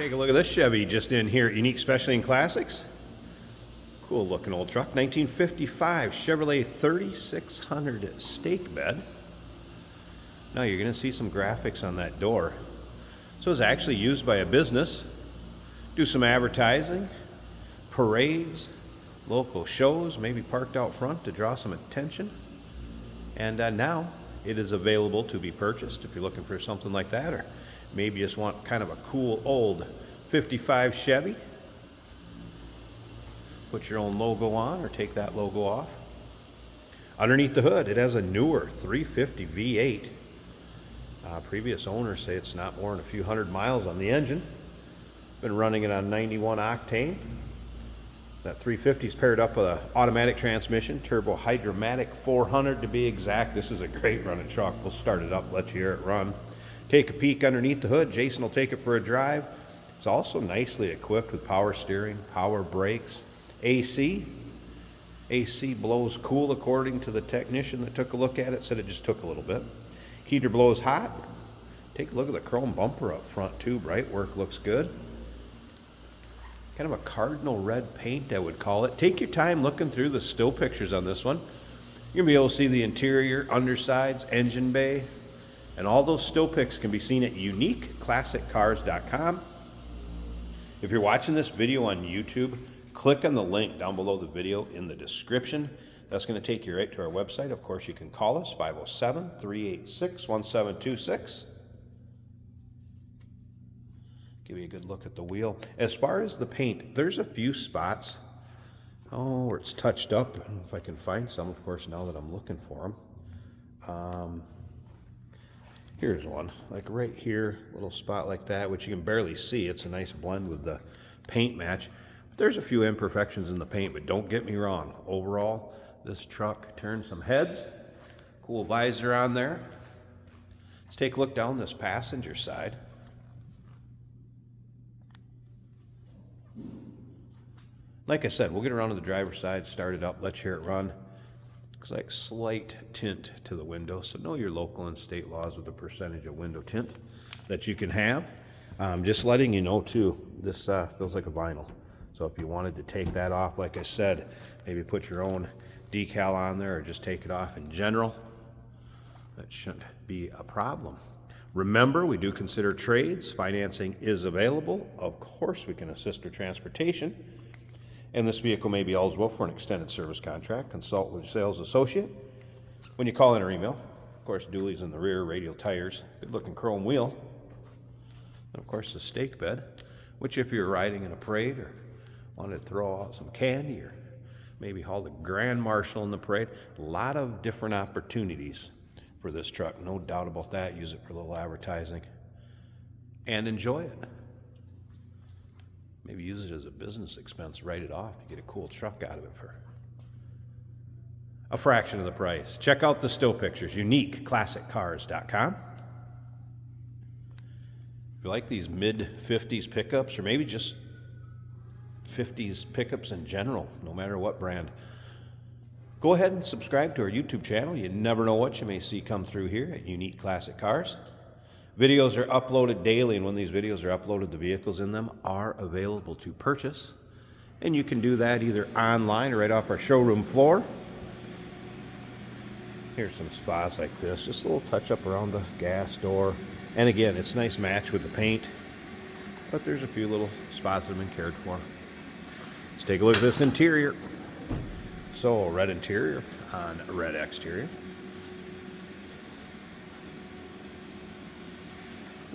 Take a look at this Chevy just in here at Unique Specialty and Classics. Cool looking old truck, 1955 Chevrolet 3600 Stakebed. Now you're going to see some graphics on that door. So it's actually used by a business, do some advertising, parades, local shows, maybe parked out front to draw some attention. And now it is available to be purchased if you're looking for something like that, or maybe you just want kind of a cool old 55 Chevy. Put your own logo on or take that logo off. Underneath the hood, it has a newer 350 V8. Previous owners say it's not more than a few hundred miles on the engine. Been running it on 91 octane. That 350 is paired up with an automatic transmission, turbo hydromatic 400 to be exact. This is a great running truck. We'll start it up, let you hear it run. Take a peek underneath the hood. Jason will take it for a drive. It's also nicely equipped with power steering, power brakes, AC. AC blows cool according to the technician that took a look at it, said it just took a little bit. Heater blows hot. Take a look at the chrome bumper up front too. Bright work, looks good. Kind of a cardinal red paint, I would call it. Take your time looking through the still pictures on this one. You're gonna be able to see the interior, undersides, engine bay, and all those still pics can be seen at uniqueclassiccars.com. If you're watching this video on YouTube, click on the link down below the video in the description. That's going to take you right to our website. Of course, you can call us, 507-386-1726. Give you a good look at the wheel. As far as the paint, there's a few spots, where it's touched up. I don't know if I can find some, of course, now that I'm looking for them. Here's one, like right here, little spot like that, which you can barely see. It's a nice blend with the paint match. There's a few imperfections in the paint, but don't get me wrong. Overall, this truck turns some heads. Cool visor on there. Let's take a look down this passenger side. Like I said, we'll get around to the driver's side, start it up, let you hear it run. Looks like slight tint to the window, so know your local and state laws with the percentage of window tint that you can have. Just letting you know too, this feels like a vinyl. So if you wanted to take that off, like I said, maybe put your own decal on there or just take it off in general, that shouldn't be a problem. Remember, we do consider trades. Financing is available. Of course, we can assist with transportation. And this vehicle may be eligible for an extended service contract. Consult with your sales associate when you call in or email. Of course, dualies in the rear, radial tires, good looking chrome wheel. And of course, the stake bed, which if you're riding in a parade or wanted to throw out some candy or maybe haul the Grand Marshal in the parade, a lot of different opportunities for this truck. No doubt about that. Use it for a little advertising and enjoy it. Maybe use it as a business expense, write it off. You get a cool truck out of it for a fraction of the price. Check out the still pictures, uniqueclassiccars.com. If you like these mid-50s pickups, or maybe just 50s pickups in general, no matter what brand, go ahead and subscribe to our YouTube channel. You never know what you may see come through here at Unique Classic Cars. Videos are uploaded daily, and when these videos are uploaded, the vehicles in them are available to purchase. And you can do that either online or right off our showroom floor. Here's some spots like this, just a little touch up around the gas door. And again, it's a nice match with the paint, but there's a few little spots that have been cared for. Let's take a look at this interior. So, red interior on red exterior.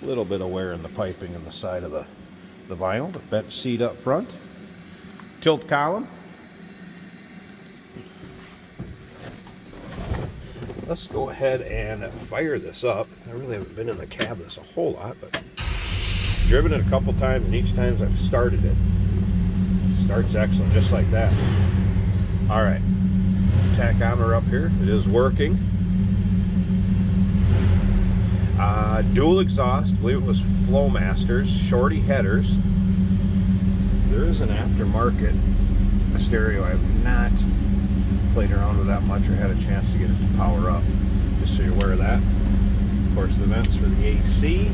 A little bit of wear in the piping on the side of the vinyl. The bench seat up front. Tilt column. Let's go ahead and fire this up. I really haven't been in the cab this a whole lot, but driven it a couple times, and each time I've started it, starts excellent, just like that. All right, tachometer up here. It is working. Dual exhaust, I believe it was Flowmasters, shorty headers. There is an aftermarket stereo. I have not played around with that much or had a chance to get it to power up, just so you're aware of that. Of course, the vents for the AC.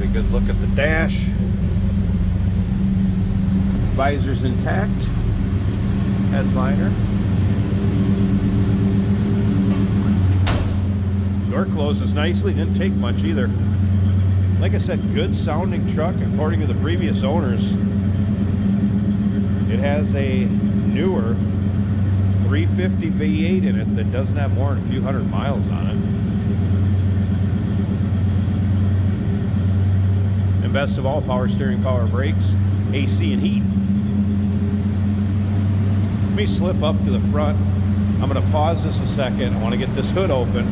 Get a good look at the dash. Visor's intact. Headliner. Door closes nicely. Didn't take much either. Like I said, good sounding truck according to the previous owners. It has a newer 350 V8 in it that doesn't have more than a few hundred miles on it. And best of all, power steering, power brakes, AC and heat. Let me slip up to the front. I'm going to pause this a second. I want to get this hood open.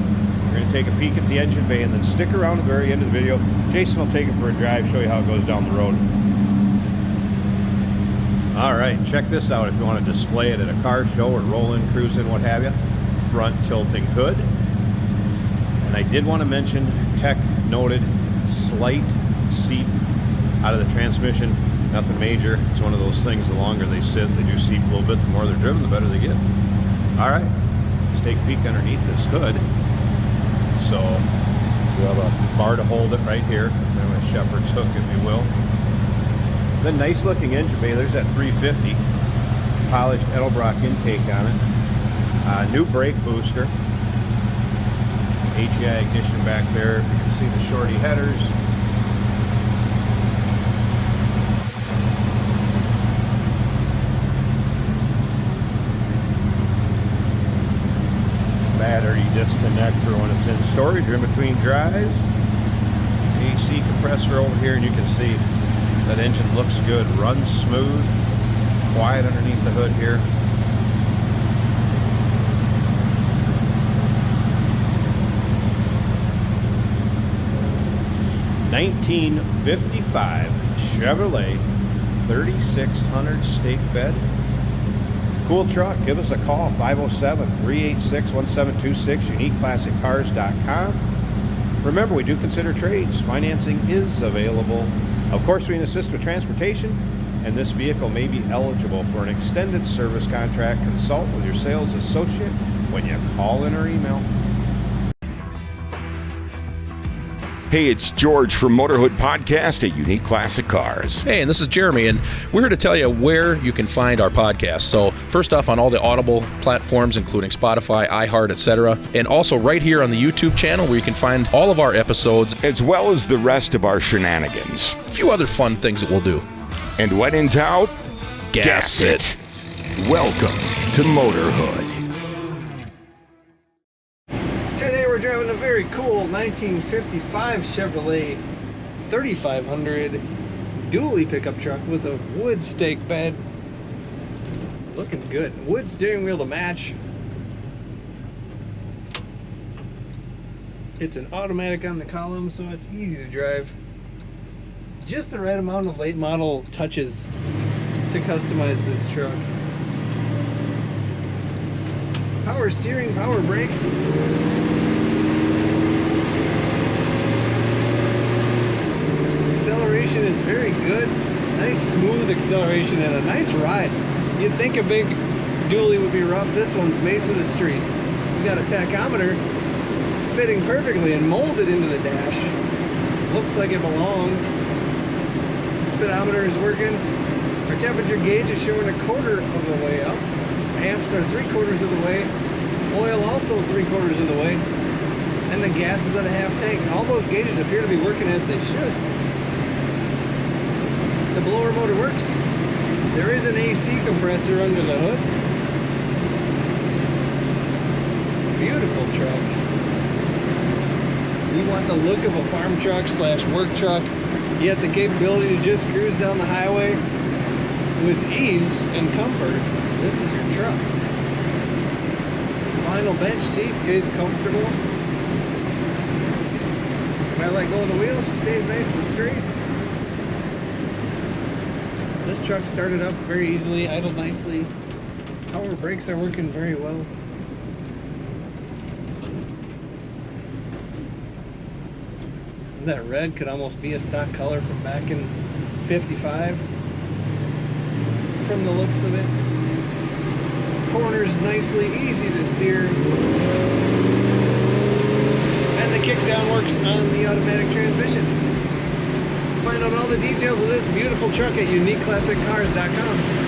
We're going to take a peek at the engine bay and then stick around at the very end of the video. Jason will take it for a drive, show you how it goes down the road. All right, check this out if you want to display it at a car show or roll in, cruise in, what have you. Front tilting hood. And I did want to mention, tech noted, slight seep out of the transmission. Nothing major. It's one of those things, the longer they sit, they do seep a little bit. The more they're driven, the better they get. All right, let's take a peek underneath this hood. So we have a bar to hold it right here. Kind of a shepherd's hook, if you will. Then nice looking engine bay. There's that 350. Polished Edelbrock intake on it. New brake booster. HEI ignition back there. You can see the shorty headers. Battery disconnector when it's in storage or in between drives. AC compressor over here, and you can see that engine looks good, runs smooth, quiet underneath the hood here. '55 Chevrolet 3600 Stakebed. Cool truck. Give us a call, 507-386-1726, uniqueclassiccars.com. Remember, we do consider trades. Financing is available. Of course, we can assist with transportation, and this vehicle may be eligible for an extended service contract. Consult with your sales associate when you call in or email. Hey, it's George from Motorhood Podcast at Unique Classic Cars. Hey, and this is Jeremy, and we're here to tell you where you can find our podcast. So first off, on all the Audible platforms, including Spotify, iHeart, etc., and also right here on the YouTube channel where you can find all of our episodes, as well as the rest of our shenanigans. A few other fun things that we'll do. And when in doubt, gas it. Welcome to Motorhood. Today we're driving a very cool 1955 Chevrolet 3500 dually pickup truck with a wood stake bed. Looking good. Wood steering wheel to match. It's an automatic on the column, so it's easy to drive. Just the right amount of late model touches to customize this truck. Power steering, power brakes. Acceleration is very good. Nice smooth acceleration and a nice ride. You'd think a big dually would be rough. This one's made for the street. We got a tachometer fitting perfectly and molded into the dash. Looks like it belongs. Speedometer is working. Our temperature gauge is showing 1/4 of the way up. Amps are 3/4 of the way. Oil also 3/4 of the way. And the gas is at a half tank. All those gauges appear to be working as they should. The blower motor works. There is an AC compressor under the hood. Beautiful truck. You want the look of a farm truck / work truck, yet the capability to just cruise down the highway with ease and comfort. This is your truck. Vinyl bench seat is comfortable. When I let go of the wheel, she stays nice and straight. This truck started up very easily, idled nicely. Power brakes are working very well. That red could almost be a stock color from back in 55 from the looks of it. Corners nicely, easy to steer. And the kickdown works on the automatic transmission. find out all the details of this beautiful truck at uniqueclassiccars.com.